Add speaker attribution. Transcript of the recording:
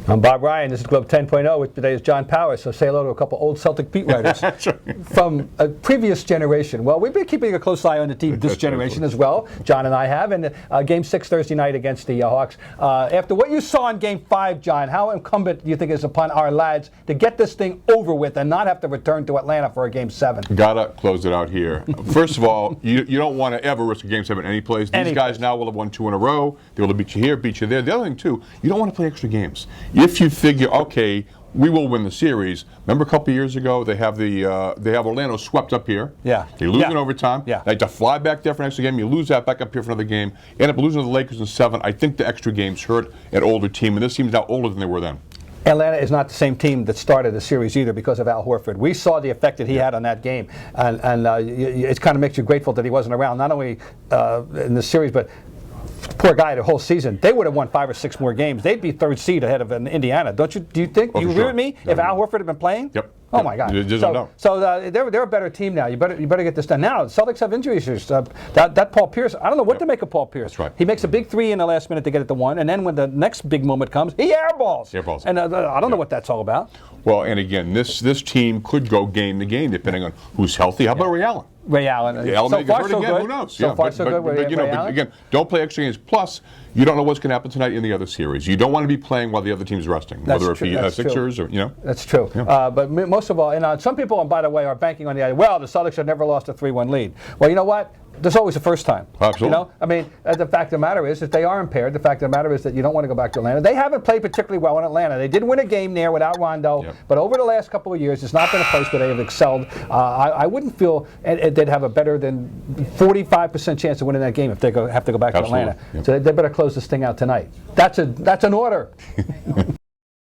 Speaker 1: I'm Bob Ryan. This is Globe 10.0, which today is John Powers. So say hello to a couple old Celtic beat writers from a previous generation. Well, we've been keeping a close eye on the team this generation as well. John and I have. And Game 6 Thursday night against the Hawks. After what you saw in Game 5, John, how incumbent do you think is upon our lads to get this thing over with and not have to return to Atlanta for a Game 7?
Speaker 2: Gotta close it out here. First of all, you don't want to ever risk a Game 7 any place. These guys now will have won 2 in a row. They will have beat you here, beat you there. The other thing, too, you don't want to play extra games. If you figure, okay, we will win the series. Remember a couple years ago, they have Orlando swept up here.
Speaker 1: Yeah.
Speaker 2: They lose in overtime.
Speaker 1: Yeah.
Speaker 2: They have to fly back there for an extra game. You lose that back up here for another game. End up losing to the Lakers in 7. I think the extra games hurt an older team, and this team's now older than they were then.
Speaker 1: Atlanta is not the same team that started the series either because of Al Horford. We saw the effect that he had on that game, and it kind of makes you grateful that he wasn't around, not only in the series, but poor guy the whole season. They would have won 5 or 6 more games. They'd be 3rd seed ahead of Indiana. Don't you? Do you think? Do you agree with me? If Al Horford had been playing?
Speaker 2: Yep.
Speaker 1: Oh my God! So they're a better team now. You better get this done now. The Celtics have injury issues. That Paul Pierce. I don't know what to make of Paul Pierce.
Speaker 2: That's right.
Speaker 1: He makes a big 3 in the last minute to get it to 1, and then when the next big moment comes, he airballs. And I don't know what that's all about.
Speaker 2: Well, and again, this team could go game to game depending on who's healthy. How about Ray Allen?
Speaker 1: Ray Allen.
Speaker 2: So far, so good. Who knows?
Speaker 1: So far, so good.
Speaker 2: But again, don't play extra games. Plus, you don't know what's going to happen tonight in the other series. You don't want to be playing while the other team's resting, whether it be Sixers or
Speaker 1: That's true.
Speaker 2: Yeah.
Speaker 1: But most of all, and some people, and by the way, are banking on the idea. Well, the Celtics have never lost a 3-1 lead. Well, you know what? There's always a first time.
Speaker 2: Absolutely.
Speaker 1: I mean, the fact of the matter is that they are impaired. The fact of the matter is that you don't want to go back to Atlanta. They haven't played particularly well in Atlanta. They did win a game there without Rondo, but over the last couple of years, it's not been a place where they have excelled. I wouldn't feel they'd have a better than 45% chance of winning that game if they have to go back to Atlanta. So they better close this thing out tonight. That's an order.